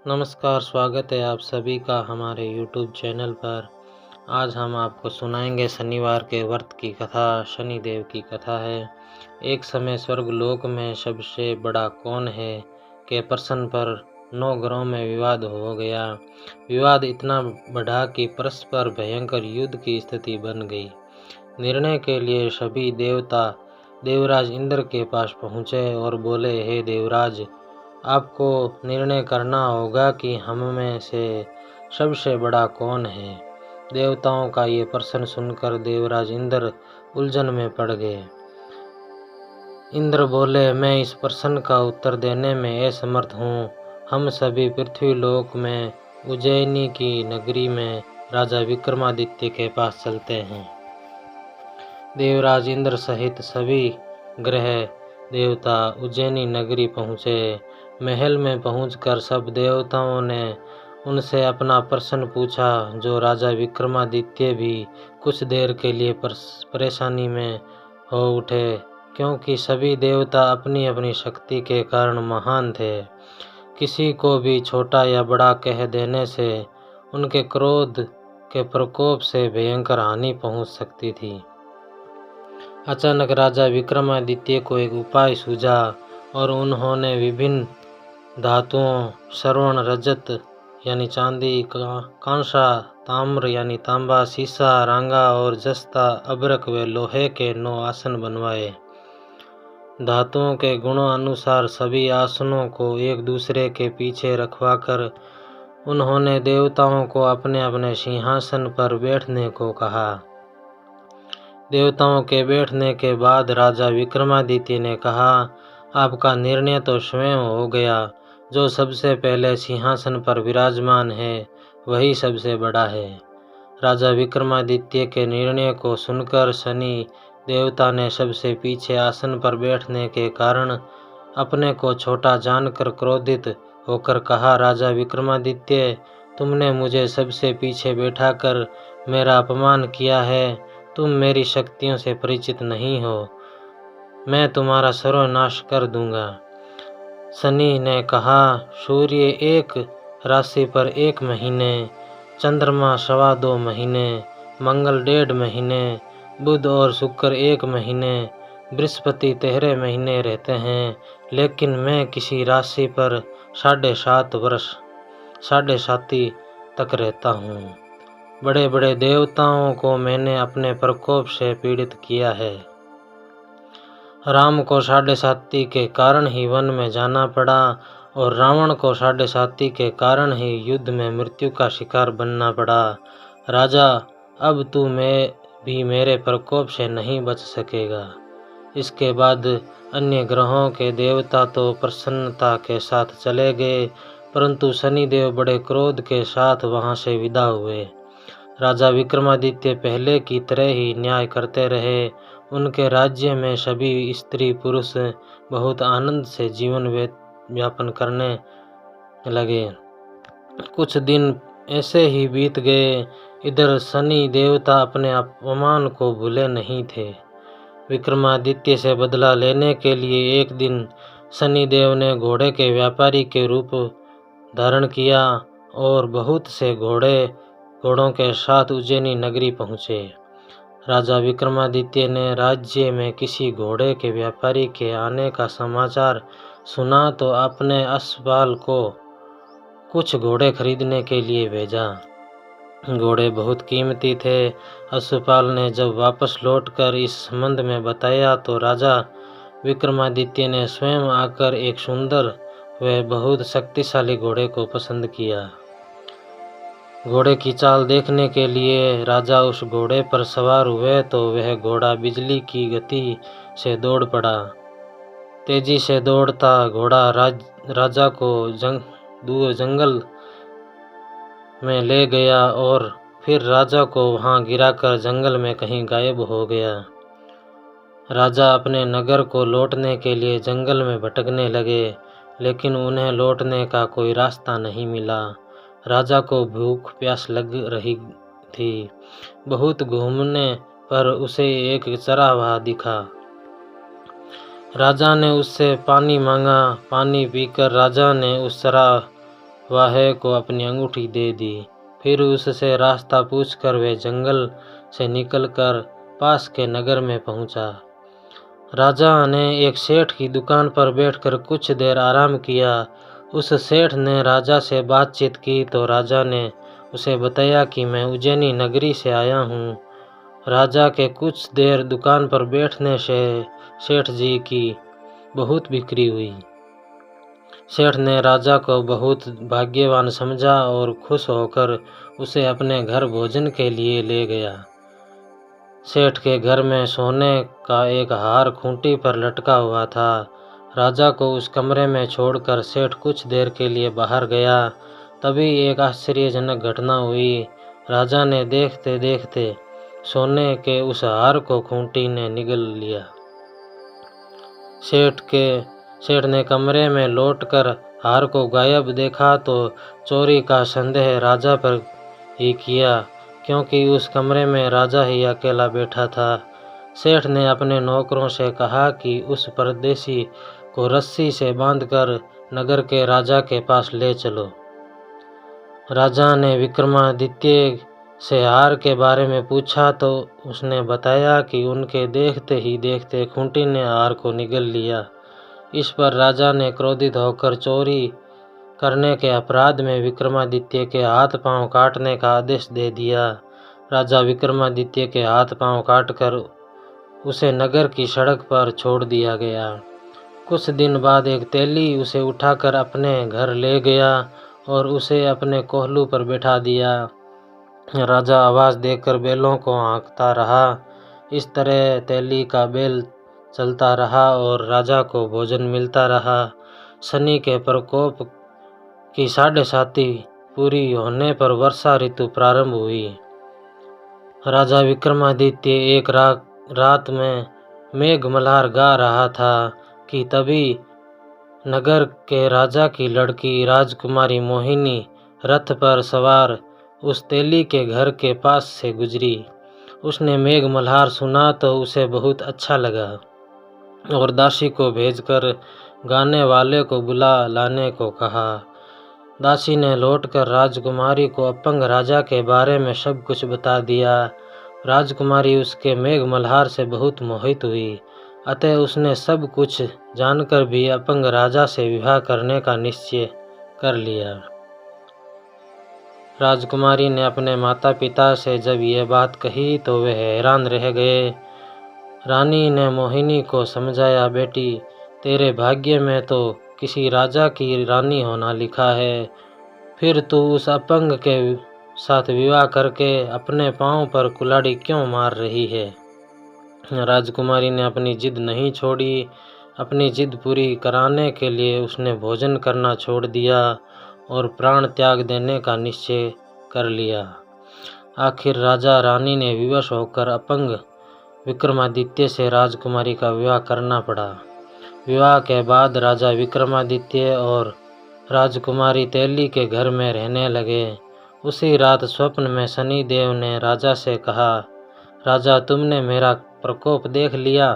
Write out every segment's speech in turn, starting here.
नमस्कार, स्वागत है आप सभी का हमारे YouTube चैनल पर। आज हम आपको सुनाएंगे शनिवार के व्रत की कथा। शनिदेव की कथा है। एक समय स्वर्गलोक में सबसे बड़ा कौन है के प्रश्न पर 9 ग्रहों में विवाद हो गया। विवाद इतना बढ़ा कि परस्पर भयंकर युद्ध की स्थिति बन गई। निर्णय के लिए सभी देवता देवराज इंद्र के पास पहुँचे और बोले, हे देवराज, आपको निर्णय करना होगा कि हम में से सबसे बड़ा कौन है। देवताओं का ये प्रश्न सुनकर देवराज इंद्र उलझन में पड़ गए। इंद्र बोले, मैं इस प्रश्न का उत्तर देने में असमर्थ हूँ। हम सभी पृथ्वी लोक में उज्जैनी की नगरी में राजा विक्रमादित्य के पास चलते हैं। देवराज इंद्र सहित सभी ग्रह देवता उज्जैनी नगरी पहुँचे। महल में पहुंचकर सब देवताओं ने उनसे अपना प्रश्न पूछा। जो राजा विक्रमादित्य भी कुछ देर के लिए परेशानी में हो उठे, क्योंकि सभी देवता अपनी अपनी शक्ति के कारण महान थे। किसी को भी छोटा या बड़ा कह देने से उनके क्रोध के प्रकोप से भयंकर हानि पहुंच सकती थी। अचानक राजा विक्रमादित्य को एक उपाय सूझा और उन्होंने विभिन्न धातुओं स्वर्ण रजत यानी चांदी, कांसा, ताम्र यानी तांबा, सीसा, रांगा और जस्ता, अबरक व लोहे के 9 आसन बनवाए। धातुओं के गुणों अनुसार सभी आसनों को एक दूसरे के पीछे रखवाकर उन्होंने देवताओं को अपने अपने सिंहासन पर बैठने को कहा। देवताओं के बैठने के बाद राजा विक्रमादित्य ने कहा, आपका निर्णय तो स्वयं हो गया। जो सबसे पहले सिंहासन पर विराजमान है वही सबसे बड़ा है। राजा विक्रमादित्य के निर्णय को सुनकर शनि देवता ने सबसे पीछे आसन पर बैठने के कारण अपने को छोटा जानकर क्रोधित होकर कहा, राजा विक्रमादित्य, तुमने मुझे सबसे पीछे बैठाकर मेरा अपमान किया है। तुम मेरी शक्तियों से परिचित नहीं हो। मैं तुम्हारा सर्वनाश कर दूंगा। शनि ने कहा, सूर्य एक राशि पर 1 महीने, चंद्रमा 2.25 महीने, मंगल 1.5 महीने, बुध और शुक्र 1 महीने, बृहस्पति 13 महीने रहते हैं, लेकिन मैं किसी राशि पर 7.5 वर्ष 7.5 तक रहता हूँ। बड़े बड़े देवताओं को मैंने अपने प्रकोप से पीड़ित किया है। राम को 7.5 के कारण ही वन में जाना पड़ा और रावण को 7.5 के कारण ही युद्ध में मृत्यु का शिकार बनना पड़ा। राजा, अब तू भी मेरे प्रकोप से नहीं बच सकेगा। इसके बाद अन्य ग्रहों के देवता तो प्रसन्नता के साथ चले गए, परंतु शनिदेव बड़े क्रोध के साथ वहां से विदा हुए। राजा विक्रमादित्य पहले की तरह ही न्याय करते रहे। उनके राज्य में सभी स्त्री पुरुष बहुत आनंद से जीवन यापन करने लगे। कुछ दिन ऐसे ही बीत गए। इधर शनि देवता अपने अपमान को भूले नहीं थे। विक्रमादित्य से बदला लेने के लिए एक दिन शनिदेव ने घोड़े के व्यापारी के रूप धारण किया और बहुत से घोड़ों के साथ उज्जैनी नगरी पहुँचे। राजा विक्रमादित्य ने राज्य में किसी घोड़े के व्यापारी के आने का समाचार सुना तो अपने अश्वपाल को कुछ घोड़े खरीदने के लिए भेजा। घोड़े बहुत कीमती थे। अश्वपाल ने जब वापस लौटकर इस संबंध में बताया तो राजा विक्रमादित्य ने स्वयं आकर एक सुंदर व बहुत शक्तिशाली घोड़े को पसंद किया। घोड़े की चाल देखने के लिए राजा उस घोड़े पर सवार हुए तो वह घोड़ा बिजली की गति से दौड़ पड़ा। तेजी से दौड़ता घोड़ा राजा को जंगल में ले गया और फिर राजा को वहां गिराकर जंगल में कहीं गायब हो गया। राजा अपने नगर को लौटने के लिए जंगल में भटकने लगे, लेकिन उन्हें लौटने का कोई रास्ता नहीं मिला। राजा को भूख प्यास लग रही थी। बहुत घूमने पर उसे एक चरावाह दिखा। राजा ने उससे पानी मांगा। पानी पीकर राजा ने उस वाहे को अपनी अंगूठी दे दी। फिर उससे रास्ता पूछकर वे जंगल से निकलकर पास के नगर में पहुंचा। राजा ने एक सेठ की दुकान पर बैठकर कुछ देर आराम किया। उस सेठ ने राजा से बातचीत की तो राजा ने उसे बताया कि मैं उज्जैनी नगरी से आया हूँ। राजा के कुछ देर दुकान पर बैठने से सेठ जी की बहुत बिक्री हुई। सेठ ने राजा को बहुत भाग्यवान समझा और खुश होकर उसे अपने घर भोजन के लिए ले गया। सेठ के घर में सोने का एक हार खूंटी पर लटका हुआ था। राजा को उस कमरे में छोड़कर सेठ कुछ देर के लिए बाहर गया। तभी एक आश्चर्यजनक घटना हुई। राजा ने देखते देखते सोने के उस हार को खूंटी ने निगल लिया। सेठ ने कमरे में लौटकर हार को गायब देखा तो चोरी का संदेह राजा पर ही किया, क्योंकि उस कमरे में राजा ही अकेला बैठा था। सेठ ने अपने नौकरों से कहा कि उस परदेसी को रस्सी से बांधकर नगर के राजा के पास ले चलो। राजा ने विक्रमादित्य से हार के बारे में पूछा तो उसने बताया कि उनके देखते ही देखते खूंटी ने हार को निगल लिया। इस पर राजा ने क्रोधित होकर चोरी करने के अपराध में विक्रमादित्य के हाथ पांव काटने का आदेश दे दिया। राजा विक्रमादित्य के हाथ पांव काटकर उसे नगर की सड़क पर छोड़ दिया गया। कुछ दिन बाद एक तेली उसे उठाकर अपने घर ले गया और उसे अपने कोहलू पर बैठा दिया। राजा आवाज़ देकर बैलों को हाँकता रहा। इस तरह तेली का बैल चलता रहा और राजा को भोजन मिलता रहा। शनि के प्रकोप की 7.5 पूरी होने पर वर्षा ऋतु प्रारंभ हुई। राजा विक्रमादित्य एक रात में मेघ मल्हार गा रहा था कि तभी नगर के राजा की लड़की राजकुमारी मोहिनी रथ पर सवार उस तेली के घर के पास से गुजरी। उसने मेघ मल्हार सुना तो उसे बहुत अच्छा लगा और दासी को भेजकर गाने वाले को बुला लाने को कहा। दासी ने लौटकर राजकुमारी को अपंग राजा के बारे में सब कुछ बता दिया। राजकुमारी उसके मेघ मल्हार से बहुत मोहित हुई, अतः उसने सब कुछ जानकर भी अपंग राजा से विवाह करने का निश्चय कर लिया। राजकुमारी ने अपने माता पिता से जब यह बात कही तो वे हैरान रह गए। रानी ने मोहिनी को समझाया, बेटी, तेरे भाग्य में तो किसी राजा की रानी होना लिखा है, फिर तू उस अपंग के साथ विवाह करके अपने पांव पर कुल्हाड़ी क्यों मार रही है। राजकुमारी ने अपनी जिद नहीं छोड़ी। अपनी जिद पूरी कराने के लिए उसने भोजन करना छोड़ दिया और प्राण त्याग देने का निश्चय कर लिया। आखिर राजा रानी ने विवश होकर अपंग विक्रमादित्य से राजकुमारी का विवाह करना पड़ा। विवाह के बाद राजा विक्रमादित्य और राजकुमारी तेली के घर में रहने लगे। उसी रात स्वप्न में शनिदेव ने राजा से कहा, राजा, तुमने मेरा प्रकोप देख लिया।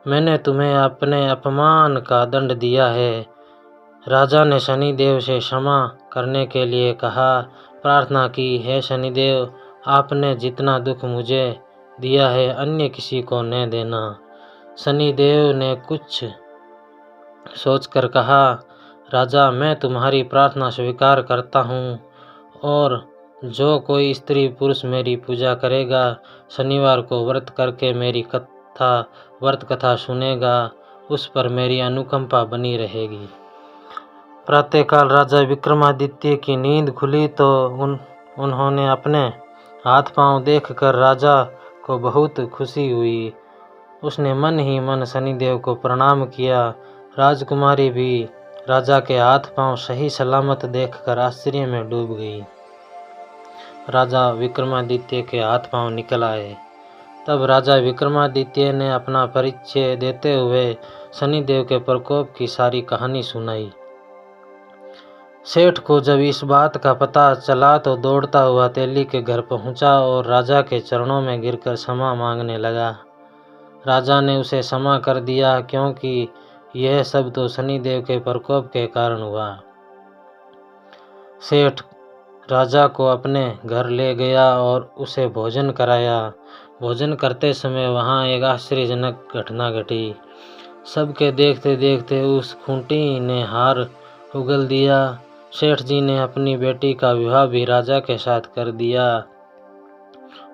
मैंने तुम्हें अपने अपमान का दंड दिया है। राजा ने शनिदेव से क्षमा करने के लिए कहा, प्रार्थना की, हे शनिदेव, आपने जितना दुख मुझे दिया है अन्य किसी को न देना। शनिदेव ने कुछ सोचकर कहा, राजा, मैं तुम्हारी प्रार्थना स्वीकार करता हूँ और जो कोई स्त्री पुरुष मेरी पूजा करेगा, शनिवार को व्रत करके मेरी व्रत कथा सुनेगा, उस पर मेरी अनुकंपा बनी रहेगी। प्रातःकाल राजा विक्रमादित्य की नींद खुली तो उन्होंने अपने हाथ पांव देखकर राजा को बहुत खुशी हुई। उसने मन ही मन शनिदेव को प्रणाम किया। राजकुमारी भी राजा के हाथ पांव सही सलामत देखकर आश्चर्य में डूब गई। राजा विक्रमादित्य के हाथ पांव निकल आए। तब राजा विक्रमादित्य ने अपना परिचय देते हुए शनिदेव के प्रकोप की सारी कहानी सुनाई। सेठ को जब इस बात का पता चला तो दौड़ता हुआ तेली के घर पहुंचा और राजा के चरणों में गिरकर क्षमा मांगने लगा। राजा ने उसे क्षमा कर दिया, क्योंकि यह सब तो शनिदेव के प्रकोप के कारण हुआ। सेठ राजा को अपने घर ले गया और उसे भोजन कराया। भोजन करते समय वहाँ एक आश्चर्यजनक घटना घटी। सबके देखते देखते उस खूंटी ने हार उगल दिया। सेठ जी ने अपनी बेटी का विवाह भी राजा के साथ कर दिया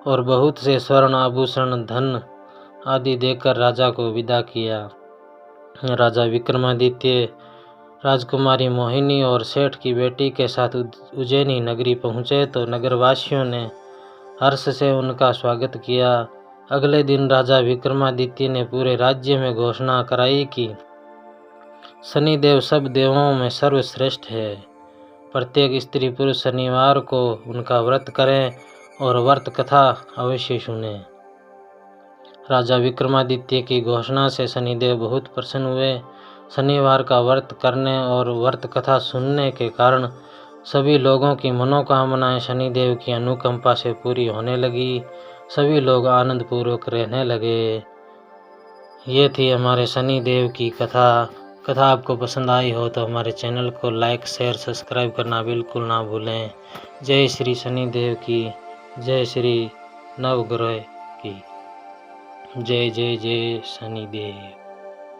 और बहुत से स्वर्ण आभूषण, धन आदि देकर राजा को विदा किया। राजा विक्रमादित्य राजकुमारी मोहिनी और सेठ की बेटी के साथ उज्जैनी नगरी पहुँचे तो नगरवासियों ने हर्ष से उनका स्वागत किया। अगले दिन राजा विक्रमादित्य ने पूरे राज्य में घोषणा कराई कि शनिदेव सब देवों में सर्वश्रेष्ठ है। प्रत्येक स्त्री पुरुष शनिवार को उनका व्रत करें और व्रत कथा अवश्य सुनें। राजा विक्रमादित्य की घोषणा से शनिदेव बहुत प्रसन्न हुए। शनिवार का व्रत करने और व्रत कथा सुनने के कारण सभी लोगों की मनोकामनाएं शनिदेव की अनुकंपा से पूरी होने लगी। सभी लोग आनंद पूर्वक रहने लगे। ये थी हमारे शनिदेव की कथा। कथा आपको पसंद आई हो तो हमारे चैनल को लाइक, शेयर, सब्सक्राइब करना बिल्कुल ना भूलें। जय श्री शनिदेव की, जय श्री नवग्रह की, जय जय जय शनिदेव।